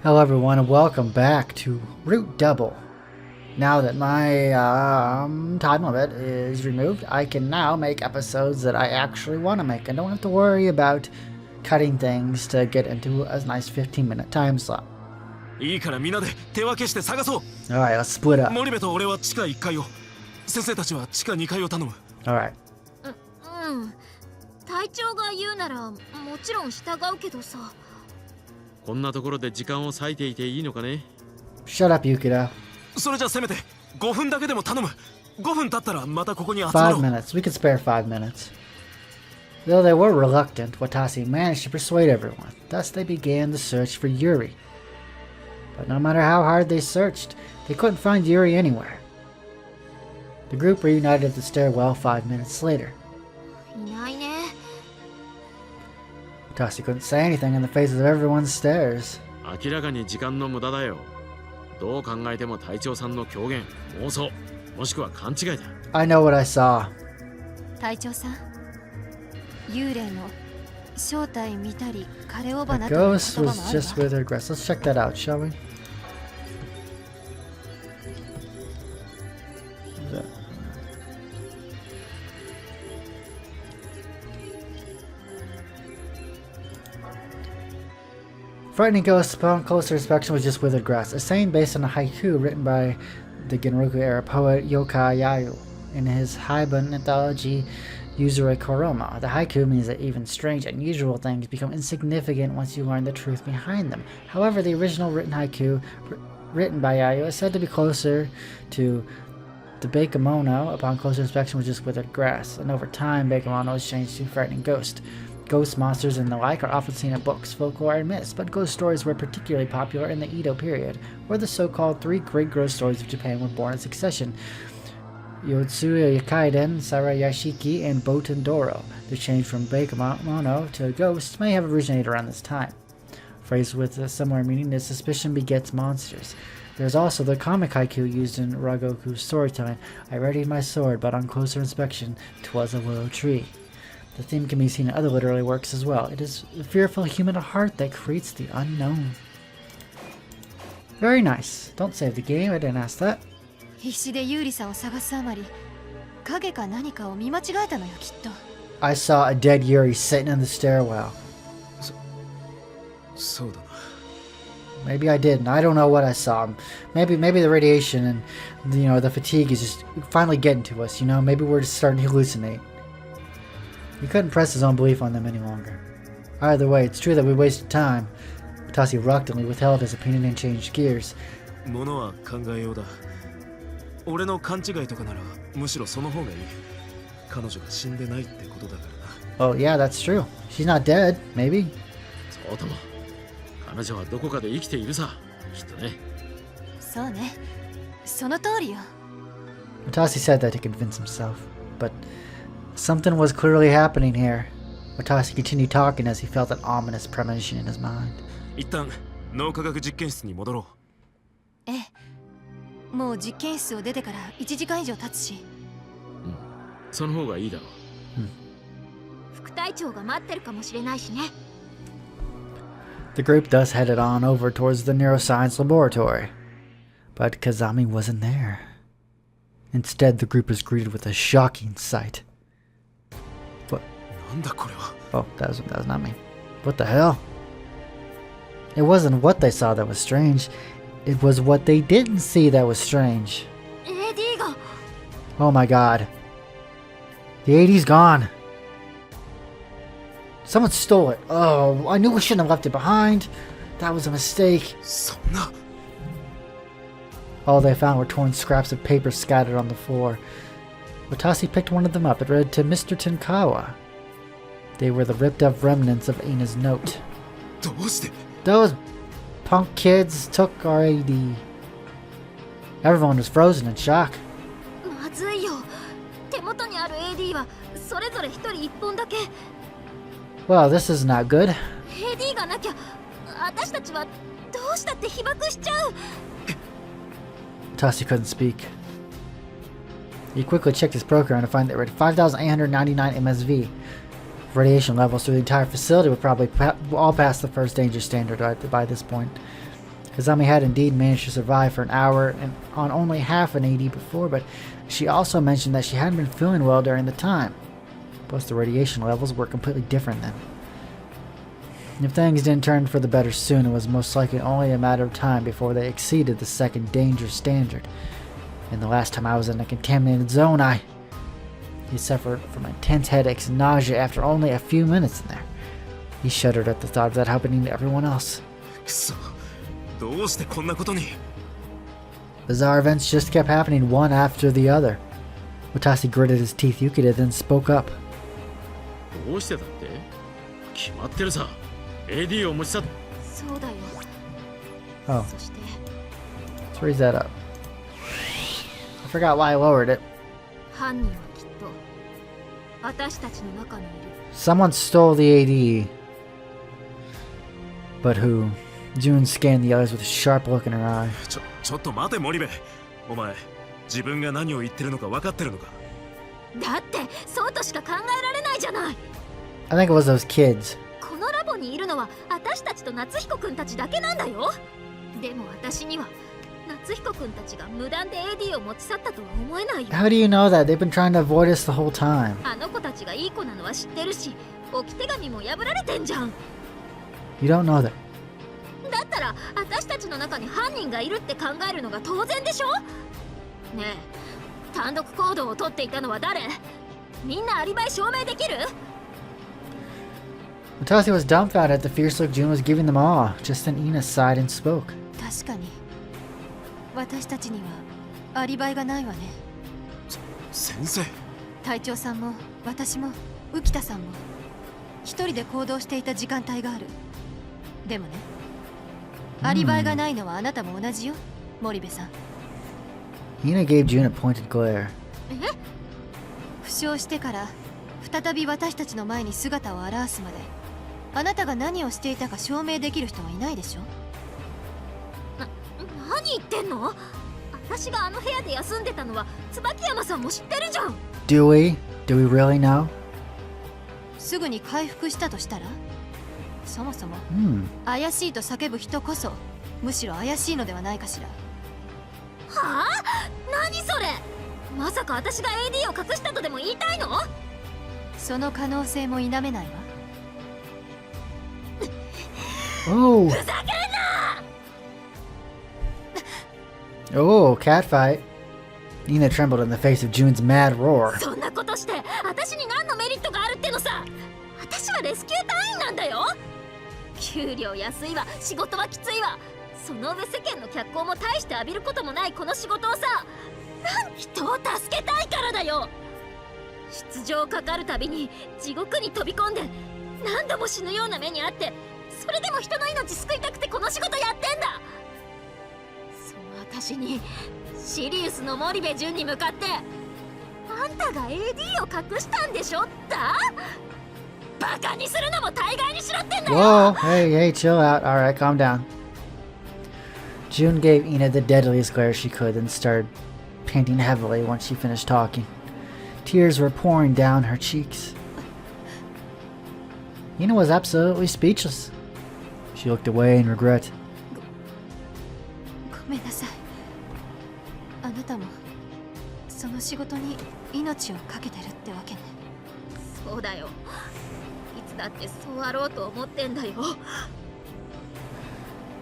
Hello everyone and welcome back to Root Double. Now that my time limit is removed, I can now make episodes that I actually want to make and don't have to worry about cutting things to get into a nice 15-minute time slot. Alright, let's split up. Alright. 隊長が言うならもちろん従うけどさ。こんなところで時間を割いていていいのかね。 Shut up, Yukito. それじゃせめて5分だけでも頼む。5分経ったらまたここに集まろう。 5 minutes. We can spare 5 minutes. Though they were reluctant, Watasi managed to persuade everyone. Thus they began the search for Yuri. But no matter how hard they searched, they couldn't find Yuri anywhere. The group reunited at the stairwell 5 minutes later. いないね。 Watasi couldn't say anything in the faces of everyone's stares. 明らかに時間の無駄だよ。どう考えても隊長さんの狂言、妄想、もしくは勘違いだ。 I know what I saw. 隊長さん、幽霊の正体見たり、枯れ尾 The 花という言 ghost 葉も was ある just わ。 with her grass. Let's check that out, shall we? Frightening ghost upon closer inspection was just withered grass, a saying based on a haiku written by the Genroku-era poet Yoka Yayu in his Haibun anthology Yuzure Koroma. The haiku means that even strange, unusual things become insignificant once you learn the truth behind them. However, the original written haiku written by Yayu is said to be closer to the Bakemono upon closer inspection was just withered grass, and over time Bakemono was changed to frightening ghost. Ghost monsters and the like are often seen in books, folklore, and myths, but ghost stories were particularly popular in the Edo period, where the so-called three great ghost stories of Japan were born in succession: Yotsuya Kaiden, Sarayashiki, and Boten Doro. The change from Bakemono to ghost may have originated around this time. Phrase with a similar meaning is suspicion begets monsters. There's also the comic haiku used in Ragoku's storytelling: I readied my sword, but on closer inspection, 'twas a willow tree. The theme can be seen in other literary works as well. It is the fearful human heart that creates the unknown. Very nice. Don't save the game, I didn't ask that. 必死でユーリさんを探すあまり、影か何かを見間違えたのよきっと。 I saw a dead Yuri sitting in the stairwell. そうだな。 Maybe I didn't. I don't know what I saw. Maybe the radiation and the fatigue is just finally getting to us. Maybe we're just starting to hallucinate. He couldn't press his own belief on them any longer. Either way, it's true that we wasted time. Watasi reluctantly withheld his opinion and changed gears. ものは考えようだ。俺の勘違いとかならむしろその方がいい。彼女が死んでないってことだからな。 Oh yeah, that's true. She's not dead, maybe. そうとも。彼女はどこかで生きているさ。きっとね。そうね。その通りよ。 Watasi said that to convince himself, but something was clearly happening here. Watasi continued talking as he felt an ominous premonition in his mind. 一旦脳科学実験室に戻ろう。ええ。もう実験室を出てから1時間以上経つし。うん。その方がいいだろう。副隊長が待ってるかもしれないしね。 The group thus headed on over towards the neuroscience laboratory. But Kazami wasn't there. Instead, the group was greeted with a shocking sight. What? なんだこれは。 Oh, that was not me. What the hell? It wasn't what they saw that was strange. It was what they didn't see that was strange. AD が。 Oh my god. The 80's gone. Someone stole it. Oh, I knew we shouldn't have left it behind. That was a mistake. そんな。 All they found were torn scraps of paper scattered on the floor. Watasi picked one of them up. It read to Mr. Tenkawa. They were the ripped-up remnants of Ina's note. どうして。 Those punk kids took our AD. Everyone was frozen in shock. まずいよ。手元にある AD はそれぞれ一人一本だけ。 Well, this is not good. AD がなきゃ、私たちはどうしたって被爆しちゃう。 Watasi couldn't speak. He quickly checked his program to find that it read 5,899 MSV. Radiation levels through the entire facility would probably all pass the first danger standard by this point. Kazami had indeed managed to survive for an hour and on only half an AD before, but she also mentioned that she hadn't been feeling well during the time. Plus, the radiation levels were completely different then. If things didn't turn for the better soon, it was most likely only a matter of time before they exceeded the second danger standard. And the last time I was in a contaminated zone, he suffered from intense headaches and nausea after only a few minutes in there. He shuddered at the thought of that happening to everyone else. くそ、どうしてこんなことに。 Bizarre events just kept happening one after the other. Watasi gritted his teeth. Yukita then spoke up. どうしてだって？決まってるさ。AD を持ち去っ。そうだよ。 Oh, そして let's raise that up. I forgot why I lowered it. 犯人はきっと私たちの中にいる。 Someone stole the AD. But who? June scanned the others with a sharp look in her eye. ちょっと待て森部。お前、自分が何を言ってるのか分かってるのか。だってそうとしか考えられないじゃない。 I think it was those kids. このラボにいるのは私たちと夏彦くんたちだけなんだよ。でも私には夏彦くんたちが無断で AD を持ち去ったとは思えないよ。 How do you know that? They've been trying to avoid us the whole time. あの子たちがいい子なのは知ってるし、置き手紙も破られてんじゃん。 You don't know that. だったら私たちの中に犯人がいるって考えるのが当然でしょ。ねえ、単独行動をとっていたのは誰？みんなアリバイ証明できる？ Watasi was dumbfounded at the fierce look June was giving them all. Just then Ina sighed and spoke. 確かに私たちにはアリバイがないわね。先生。隊長さんも私も浮田さんも一人で行動していた時間帯がある。でもね、アリバイがないのはあなたも同じよ、森部さん。 Ina gave June a pointed glare. 負傷してから再び私たちの前に姿を現すまであなたが何をしていたか証明できる人はいないでしょ。何言ってんの？私があの部屋で休んでたのは椿山さんも知ってるじゃん。 Do we? Do we really know? すぐに回復したとしたら、そもそも 怪しいと叫ぶ人こそむしろ怪しいのではないかしら。はあ？何それ？まさか私が AD を隠したとでも言いたいの？その可能性も否めないわ。Oh. ふざけんな！ Oh, catfight. Ina trembled in the face of June's mad roar. そんなことして私に何のメリットがあるってのさ。私はレスキュー隊員なんだよ。給料安いわ、仕事はきついわ。その上世間の脚光も大して浴びることもないこの仕事をさ、人を助けたいからだよ。出場かかるたびに地獄に飛び込んで何度も死ぬような目にあって、それでも人の命救いたくてこの仕事やってんだ。その私にシリウスの森部純に向かってあんたが AD を隠したんでしょだ？バカにするのも大概にしろってんだよ。 Whoa, hey, chill out. Alright, calm down. June gave Ina the deadliest glare she could, then started panting heavily once she finished talking. Tears were pouring down her cheeks. Ina was absolutely speechless. She looked away in regret. ごめんなさい。あなたもその仕事に命をかけてるってわけね。そうだよ。いつだってそうあろうと思ってんだよ。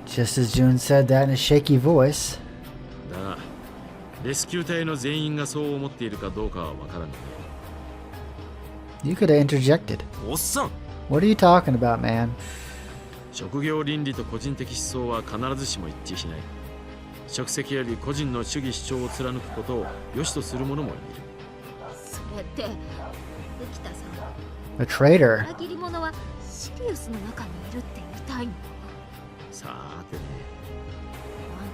Just as June said that in a shaky voice, だが、レスキュー隊の全員がそう思っているかどうかはわからない。 you could have interjected. おっさん。 What are you talking about, man? 職業倫理と個人的思想は必ずしも一致しない。職責より個人の主義主張を貫くことを良しとする者もいる。それって浮田さん、 A traitor. 裏切り者はシリウスの中にいるって言いたいの？さーてね。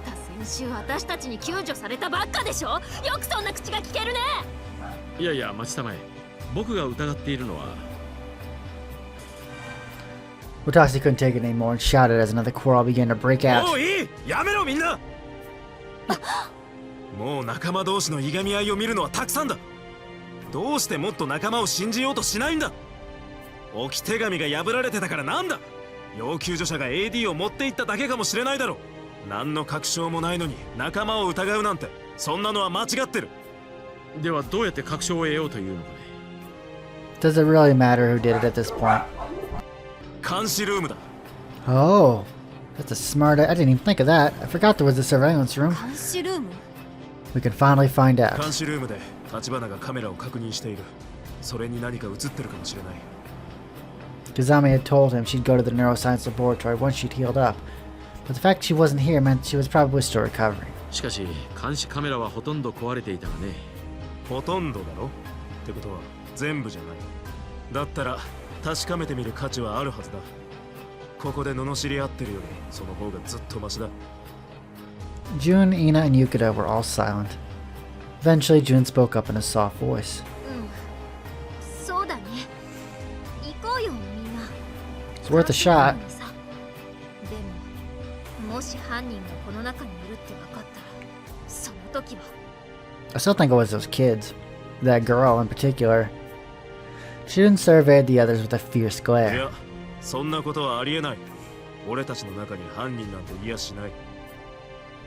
あんた先週私たちに救助されたばっかでしょ。よくそんな口が聞けるね。いやいや、待ちたまえ。僕が疑っているのは。 Watasi couldn't take it anymore and shouted as another quarrel began to break も out. ういい。やめろみんな。もう仲間同士のいがみ合いを見るのはたくさんだ。どうしてもっと仲間を信じようとしないんだ。置き手紙が破られてたからなんだ。要救助者が AD を持っていっただけかもしれないだろう。何の確証もないのに仲間を疑うなんて、そんなのは間違ってる。ではどうやって確証を得ようというのかね。 Does it really matter who did it at this point? 監視ルームだ。 Oh, that's a smart. I didn't even think of that. I forgot there was a surveillance room. 監視ルーム We can finally find 監 out. 視ルームで橘がカメラを確認している。それに何か映ってるかもしれない。 Kazami had told him she'd go to the neuroscience laboratory once she'd healed up, but the fact she wasn't here meant she was probably still recovering. しかし監視カメラはほとんど壊れていたがね。ほとんどだろってことは全部じゃない。だったら確かめてみる価値はあるはずだ。ここで罵り合ってるよりその方がずっとマシだ。 June, Ina, and Yukita were all silent. Eventually, June spoke up in a soft voice. うんそうだね行こうよみんな It's worth a shot. でももし犯人がこの中にいるって分かったらその時は I still think it was those kids. That girl in particular. June surveyed the others with a fierce い glare. や、そんなことはありえない。俺たちの中に犯人なんていやしない。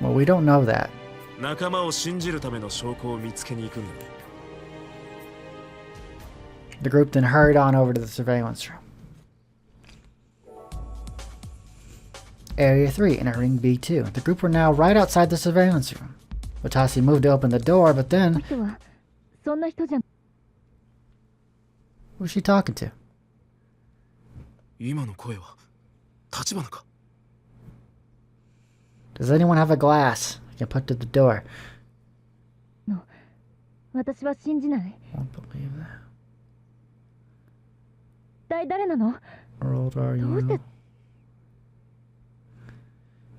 Well, we don't know that. 仲間を信じるための証拠を見つけに行くんだ。 The group then hurried on over to the surveillance room. Area 3, entering B2. The group were now right outside the surveillance room. Watasi moved to open the door, but then... 人はそんな人じゃ Who was she talking to? 今の声は橘か。 Does anyone have a glass I can put to the door? 私は信じない Won't believe that. 一体誰なの How old are どうして you?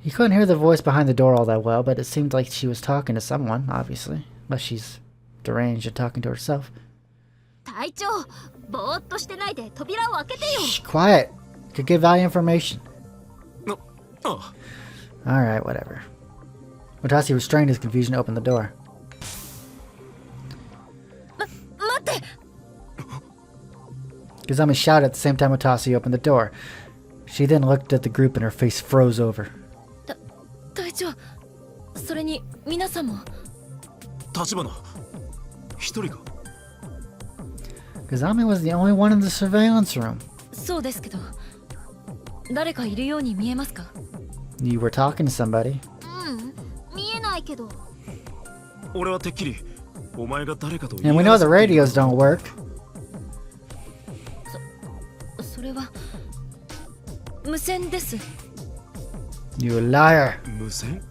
He couldn't hear the voice behind the door all that well, but it seemed like she was talking to someone, obviously. Unless she's deranged and talking to herself. 隊長ぼーっとしてないで扉を開けてよ Shh, quiet! Could give valuable information. あ、 Alright, whatever. Watasi restrained his confusion to open the door. 待って Kazami shouted at the same time Watasi opened the door. She then looked at the group and her face froze over. 隊長それに皆さんも橘一人か。 Kazami was the only one in the surveillance room. そうですけど誰かいるように見えますか You were talking to somebody. うん見えないけど俺はてっきりお前が誰かと And we know the radios don't work. それは無線です You a liar. 無線。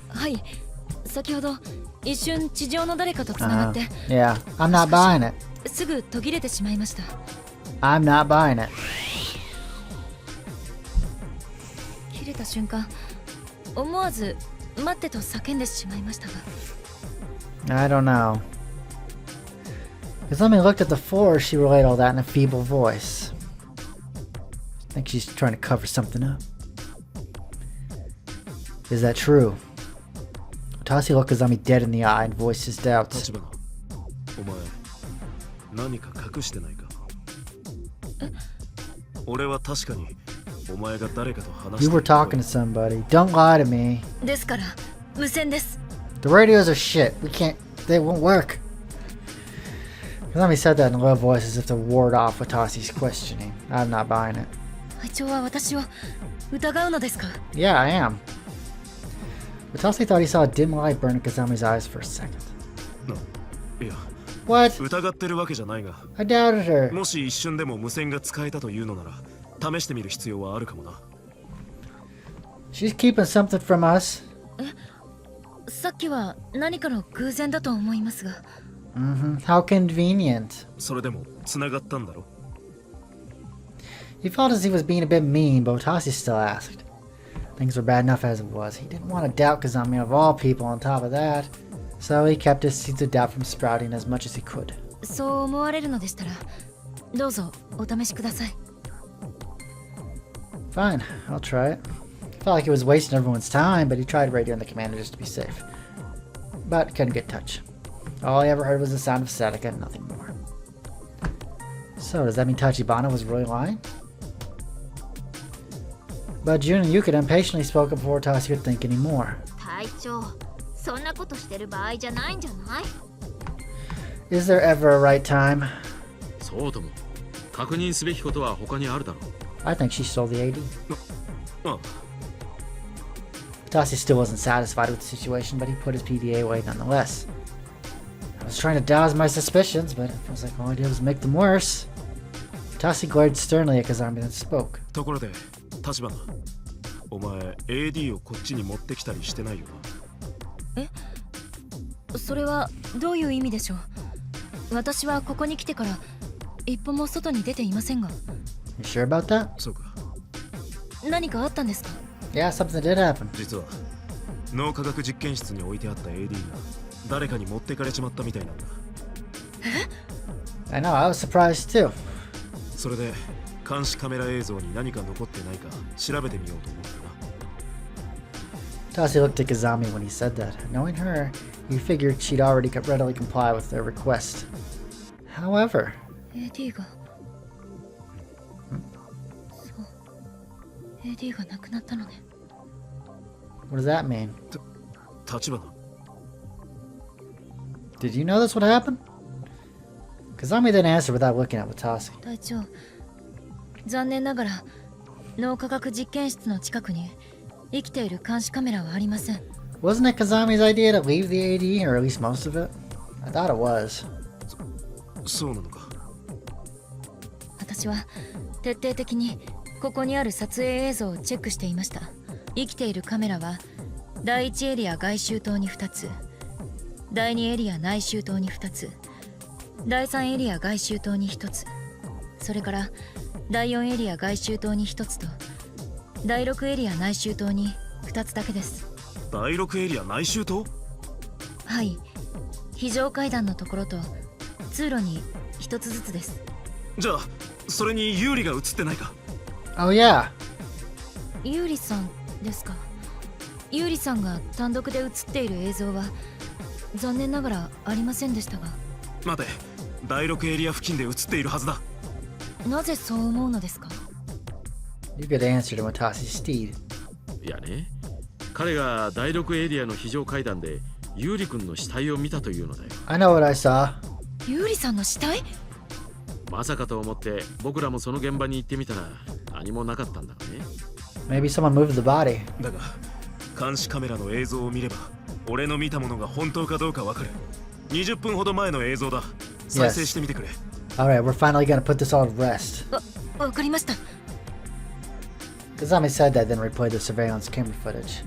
はい先ほど一瞬地上の誰かとつながって Yeah, I'm not buying it. すぐ途切れてしまいました I'm not buying it. 切れた瞬間思わず待ってと叫んでしまいましたが I don't know. Kazami looked at the floor as she relayed all that in a feeble voice. I think she's trying to cover something up. Is that true? Watasi looked Kazami dead in the eye and voiced his doubts. 橘お前何か隠してないか。俺は確かにお前が誰かと話して You were talking to somebody. Don't lie to me. ですから無線です The radios are shit. We can't. They won't work. Kazami said that in a low voice as if to ward off Watasi's questioning. I'm not buying it. 隊長は私を疑うのですか Yeah, I am. Watasi thought he saw a dim light burn in Kazami's eyes for a second. いや What? 疑ってるわけじゃないが、 I doubted her. もし一瞬でも無線が使えたというのなら試してみる必要はあるかもな。 She's keeping something from us. さっきは何かの偶然だと思いますが How convenient. それでも繋がったんだろ。 He felt as he was being a bit mean, but Watasi still asked. Things were bad enough as it was. He didn't want to doubt Kazami of all people on top of that. So he kept his seeds of doubt from sprouting as much as he could. そう思われるのでしたらどうぞお試しください Fine, I'll try it. Felt like he was wasting everyone's time, but he tried radioing the commander just to be safe. But couldn't get touch. All he ever heard was the sound of static and nothing more. So, does that mean Tachibana was really lying? But June and Yukida impatiently spoke up before Tasi could think anymore. 隊長、そんなことしてる場合じゃないんじゃない？ Is there ever a right time? そうとも。確認すべきことは他にあるだろう。I think she stole the AD. あ Tasi still wasn't satisfied with the situation, but he put his PDA away nonetheless. I was trying to douse my suspicions, but it feels like all I did was make them worse. Tasi glared sternly at Kazami and spoke. ところで立花、お前 AD をこっちに持ってきたりしてないよな。それはどういう意味でしょう？私はここに来てから一歩も外に出ていませんが。You sure about that? そうか。何かあったんですか？ Yeah, something did happen. 実は脳科学実験室に置いてあった AD が誰かに持ってかれちまったみたいなんだ。I know, I was surprised too. それで監視カメラ映像に何か残ってないか調べてみようと思ってな。 Tasi looked at Kazami when he said that. Knowing her, he figured she'd already readily comply with their request. However, AD が、そう、AD がなくなったのね。what does that mean? 立花、 Did you know this would happen? Kazami then answered without looking at Watasi. 隊長、残念ながら脳科学実験室の近くに生きている監視カメラはありません。 Wasn't it Kazami's idea to leave the AD, or at least most of it? I thought it was. そうなのか。私は徹底的にここにある撮影映像をチェックしていました。生きているカメラは第1エリア外周灯に2つ、第2エリア内周灯に2つ、第3エリア外周灯に1つ、それから第4エリア外周灯に1つと第6エリア内周灯に2つだけです。第6エリア内周灯？はい、非常階段のところと通路に1つずつです。じゃあそれにユーリが映ってないか？ Oh yeah. ユーリさんですか？ユーリさんが単独で映っている映像は残念ながらありませんでしたが。待て、第6エリア付近で映っているはずだ。なぜそう思うのですか？ You could answer to Watasi's steed. いやね、彼が第6エリアの非常階段でユーリ君の死体を見たというのだよ。 I know what I saw. ユーリさんの死体？まさかと思って僕らもその現場に行ってみたら何もなかったんだろうね。 Maybe someone moved the body. だが監視カメラの映像を見れば俺の見たものが本当かどうかわかる。20分ほど前の映像だ。再生してみてくれ。Alright, we're finally gonna put this all to rest. わかりました。 Kazami said that, then replayed the surveillance camera footage.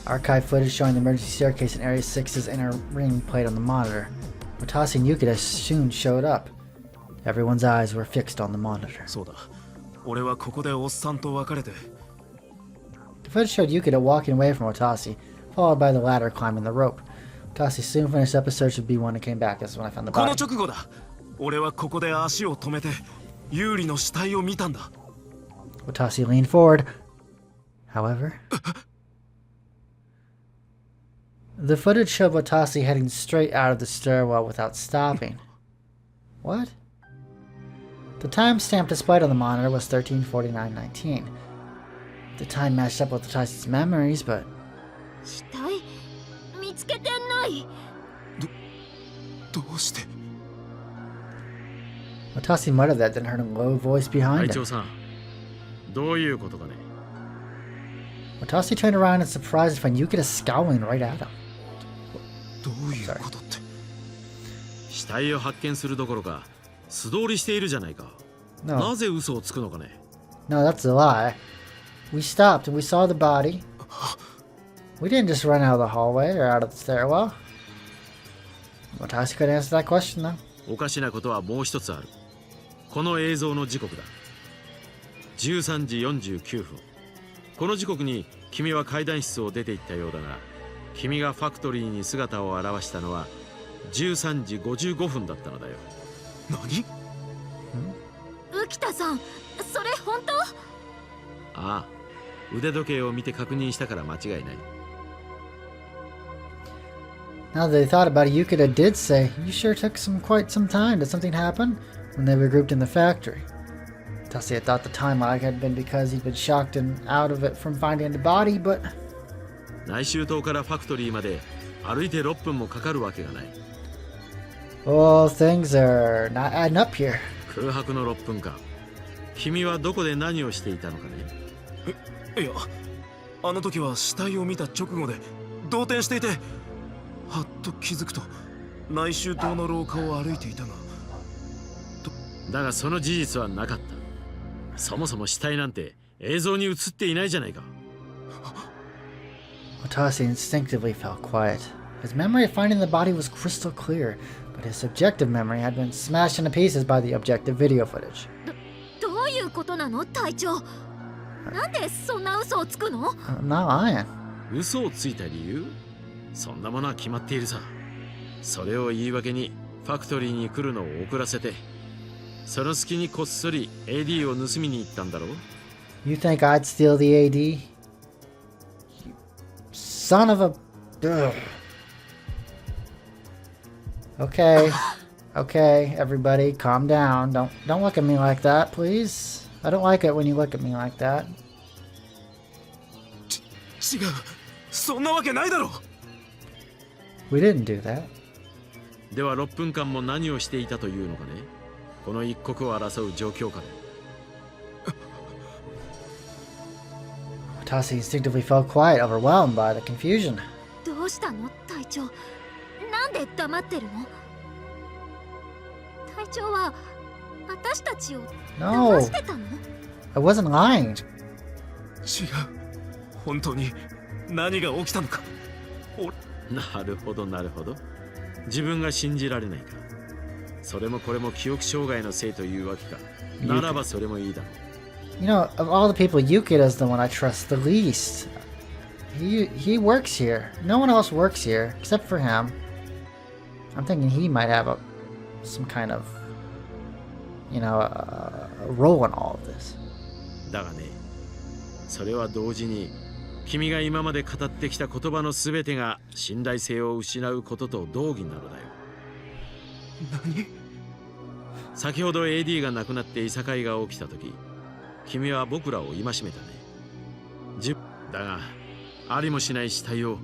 Archive footage showing the emergency staircase in Area 6's inner ring played on the monitor. Watasi and Yukida soon showed up. Everyone's eyes were fixed on the monitor. そうだ。俺はここでおっさんと別れて。The footage showed Yukida walking away from Watasi, followed by the latter climbing the rope. Watasi soon finished up a search of B1 and came back. That's when I found the この body. 直後だ。俺はここで足を止めてユーリの死体を見たんだ。 Watasi leaned forward. However, the footage showed Watasi heading straight out of the stairwell without stopping. What? The timestamp displayed on the monitor was 13:49:19. The time matched up with Watasi's memories, but 死体見つけてない。どうして？ Watasi muttered that, then heard a low voice 隊 behind 長 him. さん、どういうことかね。 Watasi turned around in surprise to find Yukida scowling right at him. どういうことって？死体を発見するどころか素通りしているじゃないか。 No, なぜ嘘をつくのかね。 no, that's a lie. We stopped and we saw the body. We didn't just run out of the hallway or out of the stairwell. Watasi couldn't answer that question though. おかしなことはもう一つある。この映像の時刻だ。13時49分。この時刻に君は階段室を出て行ったようだが、君がファクトリーに姿を現したのは13時55分だったのだよ。何？浮田さん、それ本当？ああ、腕時計を見て確認したから間違いない。 Now that they thought about it, Yukida did say, "You sure took quite some time. Did something happen?" When they regrouped in the factory. Tassia thought the time lag had been because he'd been shocked and out of it from finding the body, but 内州島からファクトリーまで歩いて6分もかかるわけがない。 oh, things are not adding up here. 空白の6分間、君はどこで何をしていたのかね。いや、あの時は死体を見た直後で動転していて、はっと気づくと内州島の廊下を歩いていたが。だがその事実はなかった。そもそも死体なんて映像に映っていないじゃないか。Otasi instinctively fell quiet. His memory of finding the body was crystal clear, but his subjective memory had been smashed into pieces by the objective video footage. どういうことなの隊長。なんでそんな嘘をつくの？ I'm not lying. 嘘をついた理由？そんなものは決まっているさ。それを言い訳にファクトリーに来るのを遅らせて、その隙にこっそり AD を盗みに行ったんだろう。 You think I'd steal the AD? You son of a... Ugh. Okay. Okay, everybody, calm down. Don't look at me like that, please. I don't like it when you look at me like that. 違う、そんなわけないだろう。 We didn't do that. では6分間も何をしていたというのかね。この一刻を争う状況下で。Otasi instinctively fell quiet, overwhelmed by the confusion. どうしたの隊長。なんで黙ってるの？隊長は私たちを No, 騙してたの？ I wasn't lying. 違う、本当に何が起きたのか。なるほどなるほど。自分が信じられないか。それもこれも記憶障害のせいというわけか。ならばそれもいいだろう。You know, of all the people, Yukida's the one I trust the least. He works here. No one else works here except for him. I'm thinking he might have some kind of, a role in all of this. だがね、それは同時に君が今まで語ってきた言葉のすべてが信頼性を失うことと同義なのだよ。何？先ほど AD が亡くなっていさかいが起きたとき、君は僕らを戒めたね。だが、ありもしない死体を、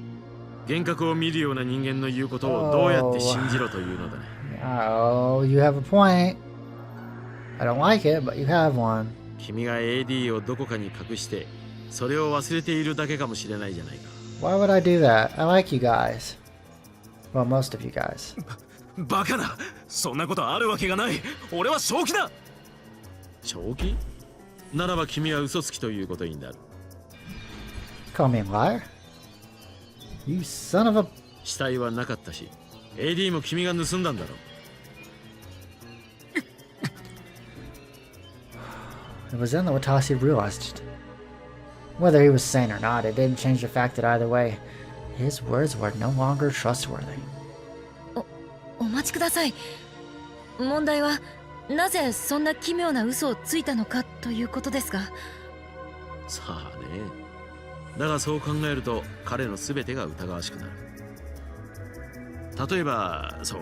幻覚を見るような人間の言うことをどうやって信じろというのだね。Oh, you have a point. I don't like it, but you have one. 君が AD をどこかに隠して、それを忘れているだけかもしれないじゃないか。Why would I do that? I like you guys. Well, most of you guys. バカな、そんなことあるわけがない。俺は正気だ。正気？ならば君は嘘つきということになる。Call me a liar? You son of a... 死体はなかったし、AD も君が盗んだんだろう。It was then that Watasi realized it. Whether he was sane or not, it didn't change the fact that either way, his words were no longer trustworthy. お待ちください。問題はなぜそんな奇妙な嘘をついたのかということですが。さあね。だがそう考えると彼の全てが疑わしくなる。例えばそう、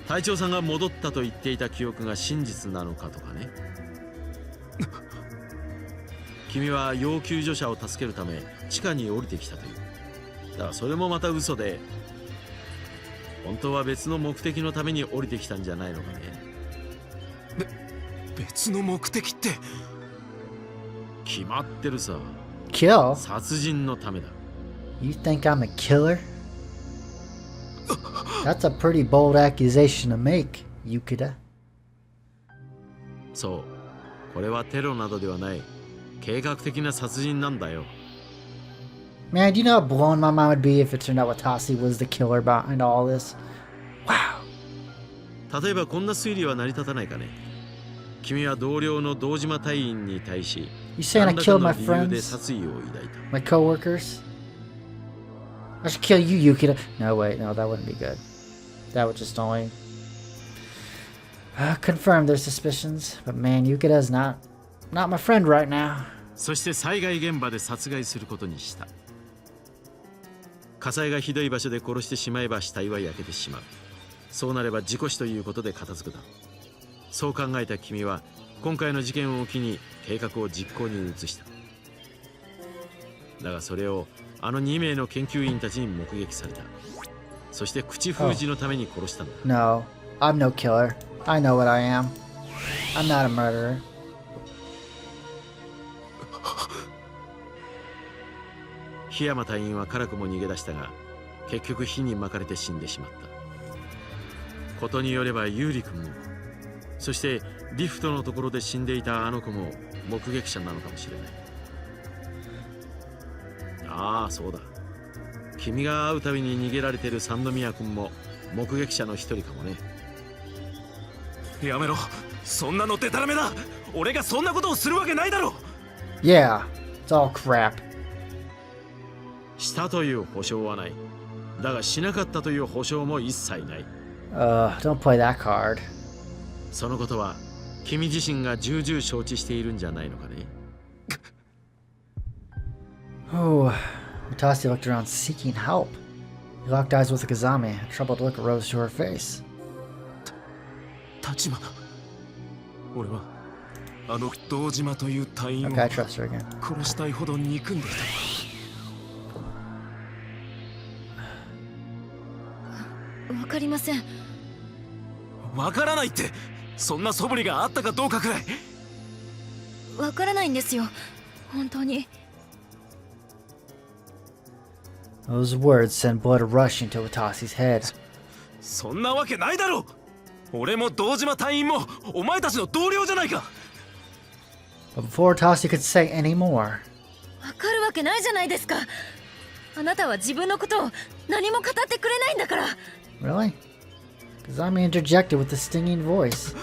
隊長さんが戻ったと言っていた記憶が真実なのかとかね。君は要救助者を助けるため地下に降りてきたという。だからそれもまた嘘で、本当は別の目的のために降りてきたんじゃないのかね。別の目的って決まってるさ。Kill? 殺人のためだ。 You think I'm a killer? That's a pretty bold accusation to make, Yukida. そう、これはテロなどではない計画的な殺人なんだよ。 Man, do you know how blown my mind would be if it turned out Watasi was the killer behind all this? Wow. 例えばこんな推理は成り立たないかね。君は同僚の堂島隊員に対し You saying I 何ら killed か my の理由で friends? 殺意を抱いた。 My coworkers? I should kill you, Yukida. No, wait, no, that wouldn't be good. That would just only confirm their suspicions. But man, Yukida's not my friend right now. そして災害現場で殺害することにした。火災がひどい場所で殺してしまえば死体は焼けてしまう。そうなれば事故死ということで片付くだ。そう考えた君は今回の事件を機に計画を実行に移した。だがそれをあの2名の研究員たちに目撃された。そして口封じのために殺したんだ。No, I'm no killer. I know what I am. I'm not a murderer. 檜山隊員は辛くも逃げ出したが、結局火に巻かれて死んでしまった。ことによればユーリ君も、そしてリフトのところで死んでいたあの子も目撃者なのかもしれない。ああ、そうだ。君が会うたびに逃げられてる三宮君も目撃者の一人かもね。やめろ、そんなのデタラメだ。俺がそんなことをするわけないだろ。 Yeah, it's all crap. したという保証はない。だがしなかったという保証も一切ない。Don't play that card. そのことは君自身が重々承知しているんじゃないのかね。Oh, Mutasi looked around seeking help. He locked eyes with Kazami. A troubled look arose to her face. 立花、俺はあの堂島という隊員を Okay, I trust her again. 殺したいほど憎んでいた。わかりません。わからないって、そんな素振りがあったかどうかくらい。わからないんですよ、本当に。Those words sent blood rushing to Watasi's head. そんなわけないだろ。俺も堂島隊員もお前たちの同僚じゃないか。 But before Watasi could say any more, わかるわけないじゃないですか。あなたは自分のことを何も語ってくれないんだから。really? Kazami interjected with a stinging voice.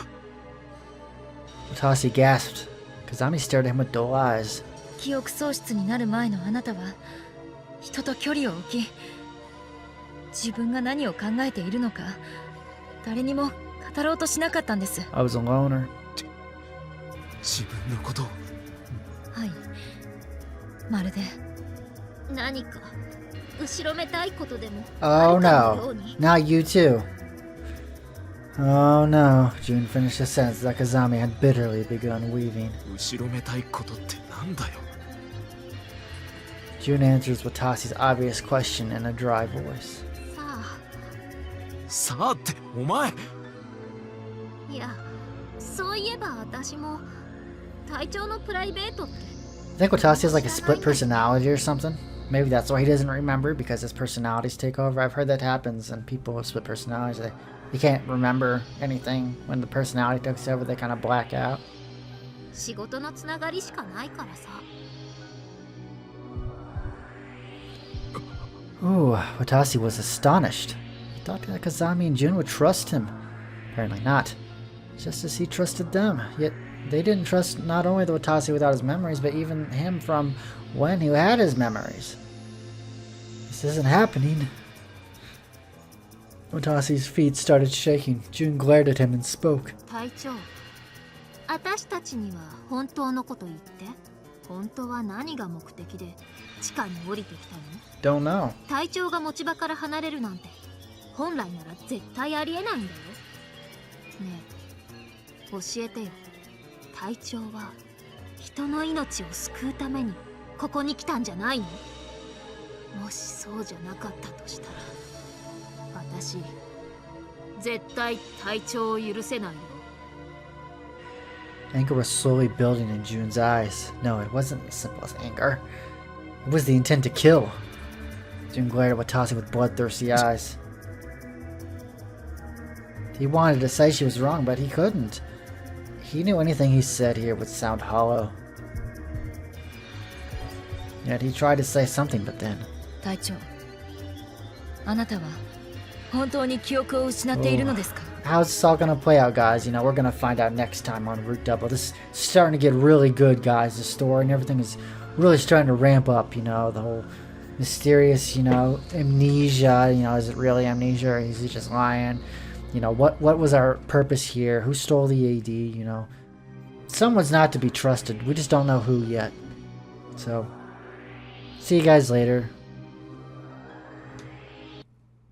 Watasi gasped. Kazami stared at him with dull eyes. 記憶喪失になる前のあなたは人と距離を置き、自分が何を考えているのか誰にも語ろうとしなかったんです。 I was a loner. 自分のことを。はい、まるで。何か後ろめたいことでも Oh あるかのよ no. うに。 Not you too. Oh no. June finished a sentence that Kazami had bitterly begun weaving. 後ろめたいことってなんだよ。 June answers Watasi's obvious question in a dry voice. さあ、さあってお前。いや、そういえば私も隊長のプライベートって。 I think Watasi has like a split personality or something. Maybe that's why he doesn't remember, because his personalities take over. I've heard that happens, and people with split personalities, they can't remember anything. When the personality takes over, they kind of black out. 仕事のつながりしかないからさ。 Ooh, Watasi was astonished. He thought that Kazami and June would trust him. Apparently not. Just as he trusted them. Yet they didn't trust not only the Watasi without his memories, but even him from when he had his memories. This isn't happening. Watasi's feet started shaking. June glared at him and spoke. 隊長、私たちには本当のこと言って。本当は何が目的で地下に降りてきたの？ Don't know. 隊長が持ち場から離れるなんて本来なら絶対ありえないんだよ。ねえ、教えてよ。隊長は人の命を救うためにここに来たんじゃないの？もしそうじゃなかったとしたら、私絶対隊長を許せないよ。 Anger was slowly building in June's eyes. No, it wasn't as simple as anger. It was the intent to kill. June glared at Watasi with bloodthirsty eyes. He wanted to say she was wrong, but he couldn't. He knew anything he said here would sound hollow. Yet he tried to say something, but then... 隊長、あなたは本当に記憶を失っているのですか？ How's this all gonna play out, guys? You know, we're gonna find out next time on Root Double. This is starting to get really good, guys. The story and everything is really starting to ramp up, you know, the whole mysterious, you know, amnesia, you know, is it really amnesia or is he just lying? You know, what was our purpose here? Who stole the AD, you know? Someone's not to be trusted. We just don't know who yet. So, see you guys later.